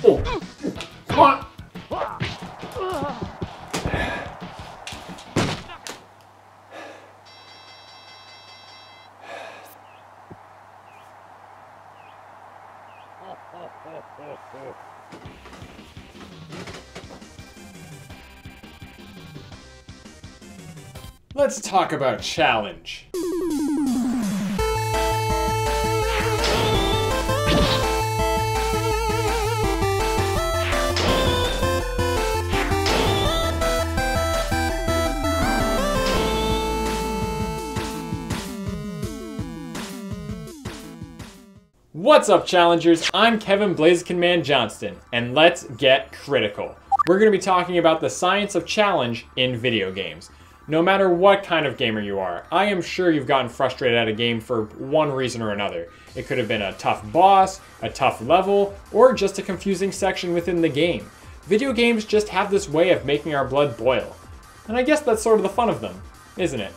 Oh, come on. Let's talk about challenge. What's up, challengers? I'm Kevin BlazikenMan Johnston, and let's get critical. We're going to be talking about the science of challenge in video games. No matter what kind of gamer you are, I am sure you've gotten frustrated at a game for one reason or another. It could have been a tough boss, a tough level, or just a confusing section within the game. Video games just have this way of making our blood boil. And I guess that's sort of the fun of them, isn't it?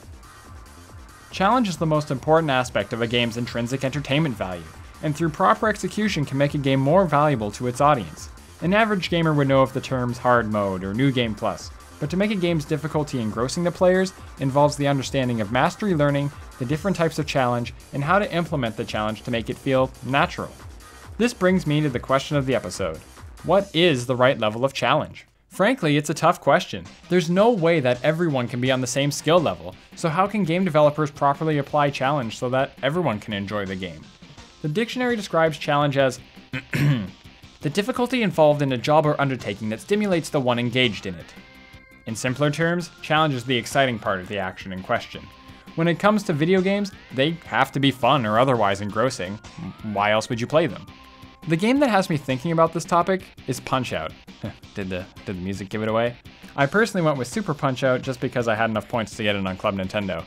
Challenge is the most important aspect of a game's intrinsic entertainment value, and through proper execution can make a game more valuable to its audience. An average gamer would know of the terms hard mode or new game plus, but to make a game's difficulty engrossing the players involves the understanding of mastery learning, the different types of challenge, and how to implement the challenge to make it feel natural. This brings me to the question of the episode. What is the right level of challenge? Frankly, it's a tough question. There's no way that everyone can be on the same skill level, so how can game developers properly apply challenge so that everyone can enjoy the game? The dictionary describes challenge as the difficulty involved in a job or undertaking that stimulates the one engaged in it. In simpler terms, challenge is the exciting part of the action in question. When it comes to video games, they have to be fun or otherwise engrossing. Why else would you play them? The game that has me thinking about this topic is Punch-Out! Did the music give it away? I personally went with Super Punch-Out just because I had enough points to get it on Club Nintendo.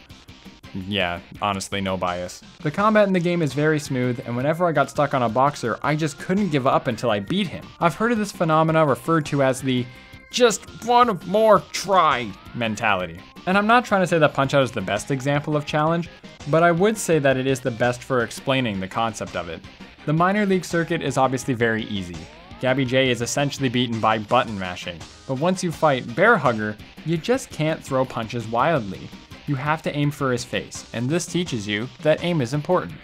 Yeah, honestly, no bias. The combat in the game is very smooth, and whenever I got stuck on a boxer, I just couldn't give up until I beat him. I've heard of this phenomena referred to as the just one more try mentality. And I'm not trying to say that Punch-Out is the best example of challenge, but I would say that it is the best for explaining the concept of it. The minor league circuit is obviously very easy. Gabby J is essentially beaten by button mashing, but once you fight Bear Hugger, you just can't throw punches wildly. You have to aim for his face, and this teaches you that aim is important.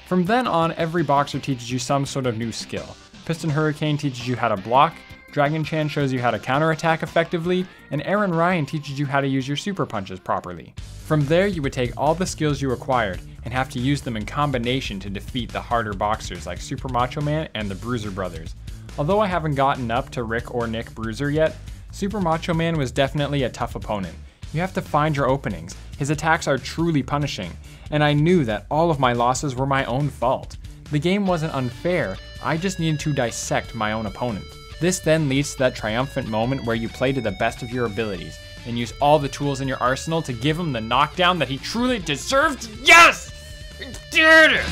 From then on, every boxer teaches you some sort of new skill. Piston Hurricane teaches you how to block, Dragon Chan shows you how to counterattack effectively, and Aaron Ryan teaches you how to use your super punches properly. From there, you would take all the skills you acquired and have to use them in combination to defeat the harder boxers like Super Macho Man and the Bruiser Brothers. Although I haven't gotten up to Rick or Nick Bruiser yet, Super Macho Man was definitely a tough opponent. You have to find your openings, his attacks are truly punishing, and I knew that all of my losses were my own fault. The game wasn't unfair, I just needed to dissect my own opponent. This then leads to that triumphant moment where you play to the best of your abilities and use all the tools in your arsenal to give him the knockdown that he truly deserved. Yes! I did it!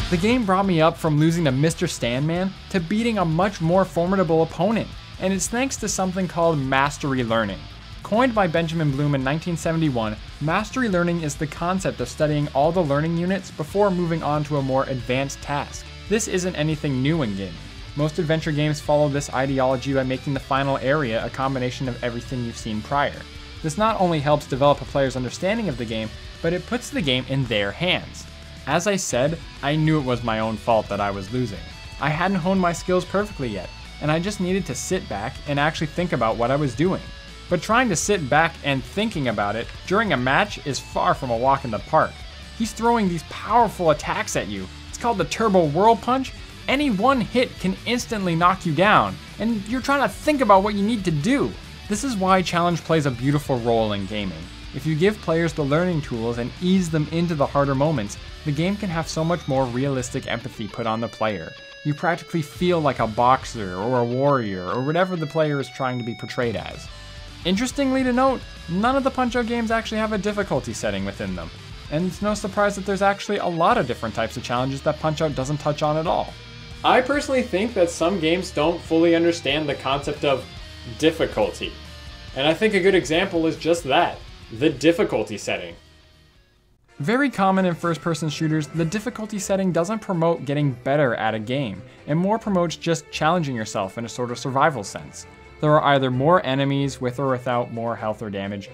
The game brought me up from losing to Mr. Standman to beating a much more formidable opponent, and it's thanks to something called mastery learning. Coined by Benjamin Bloom in 1971, mastery learning is the concept of studying all the learning units before moving on to a more advanced task. This isn't anything new in gaming. Most adventure games follow this ideology by making the final area a combination of everything you've seen prior. This not only helps develop a player's understanding of the game, but it puts the game in their hands. As I said, I knew it was my own fault that I was losing. I hadn't honed my skills perfectly yet, and I just needed to sit back and actually think about what I was doing. But trying to sit back and thinking about it during a match is far from a walk in the park. He's throwing these powerful attacks at you. It's called the Turbo Whirl Punch. Any one hit can instantly knock you down, and you're trying to think about what you need to do. This is why challenge plays a beautiful role in gaming. If you give players the learning tools and ease them into the harder moments, the game can have so much more realistic empathy put on the player. You practically feel like a boxer or a warrior or whatever the player is trying to be portrayed as. Interestingly to note, none of the Punch-Out games actually have a difficulty setting within them. And it's no surprise that there's actually a lot of different types of challenges that Punch-Out doesn't touch on at all. I personally think that some games don't fully understand the concept of difficulty. And I think a good example is just that, the difficulty setting. Very common in first-person shooters, the difficulty setting doesn't promote getting better at a game, and more promotes just challenging yourself in a sort of survival sense. There are either more enemies with or without more health or damage,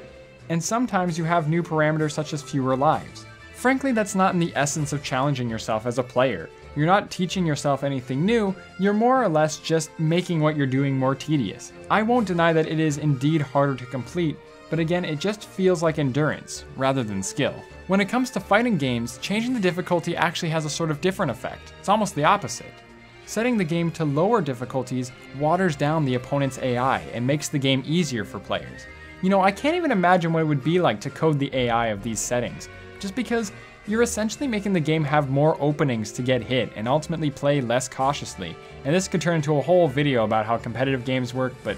and sometimes you have new parameters such as fewer lives. Frankly, that's not in the essence of challenging yourself as a player. You're not teaching yourself anything new, you're more or less just making what you're doing more tedious. I won't deny that it is indeed harder to complete, but again, it just feels like endurance, rather than skill. When it comes to fighting games, changing the difficulty actually has a sort of different effect. It's almost the opposite. Setting the game to lower difficulties waters down the opponent's AI and makes the game easier for players. You know, I can't even imagine what it would be like to code the AI of these settings, just because you're essentially making the game have more openings to get hit and ultimately play less cautiously. And this could turn into a whole video about how competitive games work, but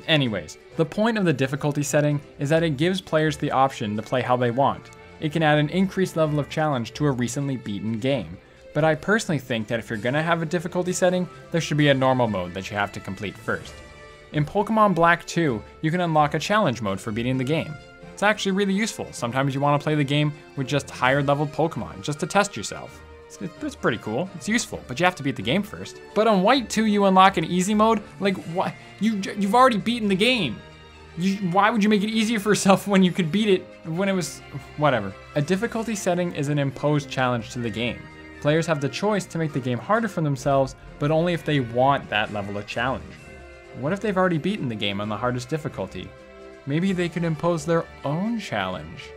anyways, the point of the difficulty setting is that it gives players the option to play how they want. It can add an increased level of challenge to a recently beaten game. But I personally think that if you're gonna have a difficulty setting, there should be a normal mode that you have to complete first. In Pokemon Black 2, you can unlock a challenge mode for beating the game. It's actually really useful. Sometimes you want to play the game with just higher leveled Pokemon, just to test yourself. It's pretty cool, it's useful, but you have to beat the game first. But on White 2, you unlock an easy mode? Like, what? You've already beaten the game. Why would you make it easier for yourself when you could beat it when it was, whatever. A difficulty setting is an imposed challenge to the game. Players have the choice to make the game harder for themselves, but only if they want that level of challenge. What if they've already beaten the game on the hardest difficulty? Maybe they could impose their own challenge.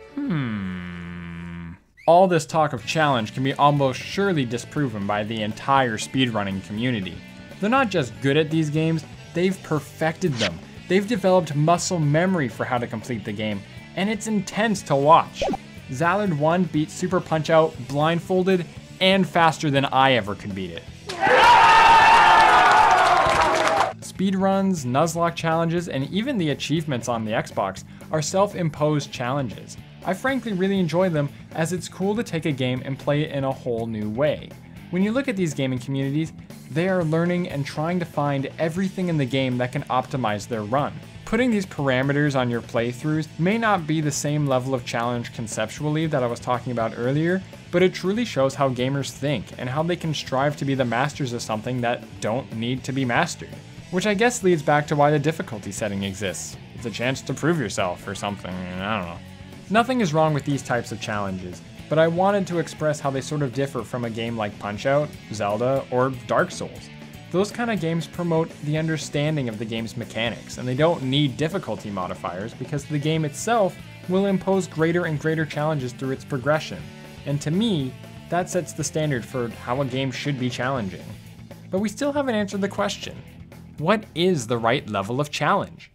All this talk of challenge can be almost surely disproven by the entire speedrunning community. They're not just good at these games, they've perfected them. They've developed muscle memory for how to complete the game, and it's intense to watch. Zallard1 beat Super Punch-Out blindfolded and faster than I ever could beat it. Speedruns, Nuzlocke challenges, and even the achievements on the Xbox are self-imposed challenges. I frankly really enjoy them as it's cool to take a game and play it in a whole new way. When you look at these gaming communities, they are learning and trying to find everything in the game that can optimize their run. Putting these parameters on your playthroughs may not be the same level of challenge conceptually that I was talking about earlier, but it truly shows how gamers think and how they can strive to be the masters of something that don't need to be mastered. Which I guess leads back to why the difficulty setting exists. It's a chance to prove yourself or something, I don't know. Nothing is wrong with these types of challenges, but I wanted to express how they sort of differ from a game like Punch-Out, Zelda, or Dark Souls. Those kind of games promote the understanding of the game's mechanics, and they don't need difficulty modifiers because the game itself will impose greater and greater challenges through its progression. And to me, that sets the standard for how a game should be challenging. But we still haven't answered the question. What is the right level of challenge?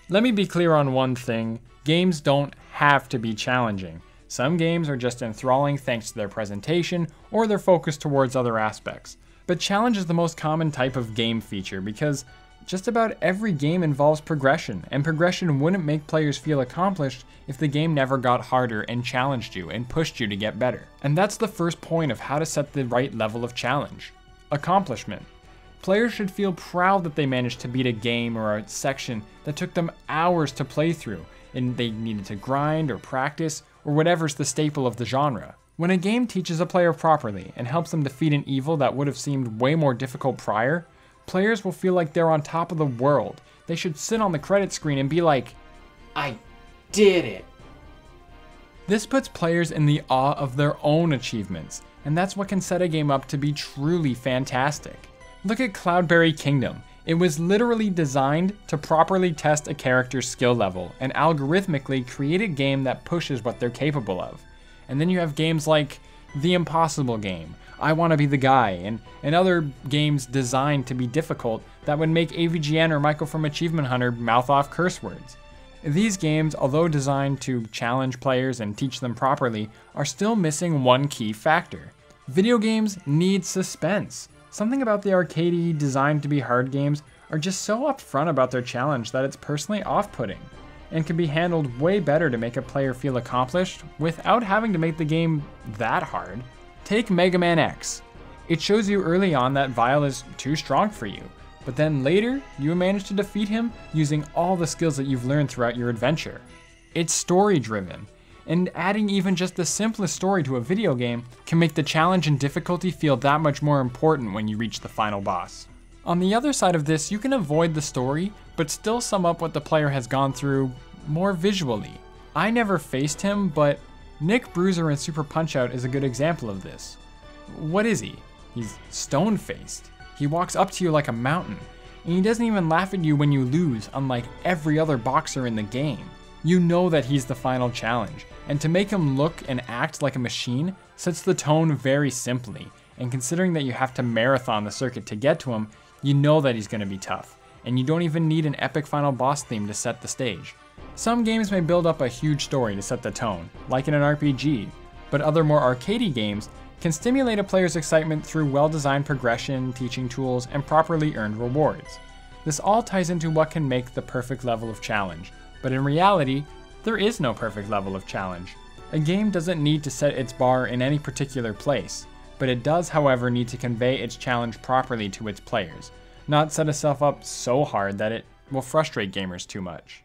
Let me be clear on one thing. Games don't have to be challenging. Some games are just enthralling thanks to their presentation or their focus towards other aspects. But challenge is the most common type of game feature because just about every game involves progression, and progression wouldn't make players feel accomplished if the game never got harder and challenged you and pushed you to get better. And that's the first point of how to set the right level of challenge. Accomplishment. Players should feel proud that they managed to beat a game or a section that took them hours to play through, and they needed to grind or practice, or whatever's the staple of the genre. When a game teaches a player properly and helps them defeat an evil that would have seemed way more difficult prior, players will feel like they're on top of the world. They should sit on the credit screen and be like, I did it. This puts players in the awe of their own achievements, and that's what can set a game up to be truly fantastic. Look at Cloudberry Kingdom. It was literally designed to properly test a character's skill level and algorithmically create a game that pushes what they're capable of. And then you have games like The Impossible Game, I Wanna Be the Guy, and other games designed to be difficult that would make AVGN or Michael from Achievement Hunter mouth off curse words. These games, although designed to challenge players and teach them properly, are still missing one key factor. Video games need suspense. Something about the arcadey, designed to be hard games are just so upfront about their challenge that it's personally off-putting, and can be handled way better to make a player feel accomplished without having to make the game that hard. Take Mega Man X. It shows you early on that Vile is too strong for you, but then later, you manage to defeat him using all the skills that you've learned throughout your adventure. It's story driven, and adding even just the simplest story to a video game can make the challenge and difficulty feel that much more important when you reach the final boss. On the other side of this, you can avoid the story, but still sum up what the player has gone through more visually. I never faced him, but Nick Bruiser in Super Punch-Out is a good example of this. What is he? He's stone-faced. He walks up to you like a mountain, and he doesn't even laugh at you when you lose, unlike every other boxer in the game. You know that he's the final challenge, and to make him look and act like a machine sets the tone very simply, and considering that you have to marathon the circuit to get to him, you know that he's going to be tough, and you don't even need an epic final boss theme to set the stage. Some games may build up a huge story to set the tone, like in an RPG, but other more arcadey games can stimulate a player's excitement through well-designed progression, teaching tools, and properly earned rewards. This all ties into what can make the perfect level of challenge, but in reality, there is no perfect level of challenge. A game doesn't need to set its bar in any particular place, but it does, however, need to convey its challenge properly to its players, not set itself up so hard that it will frustrate gamers too much.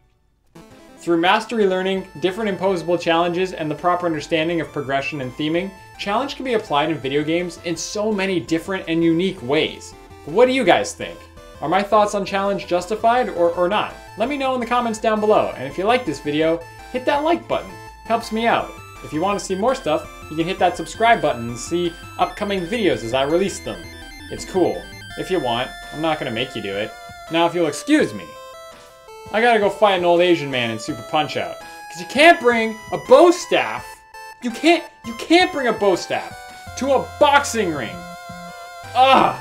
Through mastery learning, different imposable challenges, and the proper understanding of progression and theming, challenge can be applied in video games in so many different and unique ways. But what do you guys think? Are my thoughts on challenge justified or not? Let me know in the comments down below, and if you like this video, hit that like button. Helps me out. If you want to see more stuff, you can hit that subscribe button and see upcoming videos as I release them. It's cool. If you want, I'm not gonna make you do it. Now if you'll excuse me, I gotta go fight an old Asian man in Super Punch-Out. Cause you can't bring a bow staff. You can't bring a bow staff to a boxing ring. Ugh!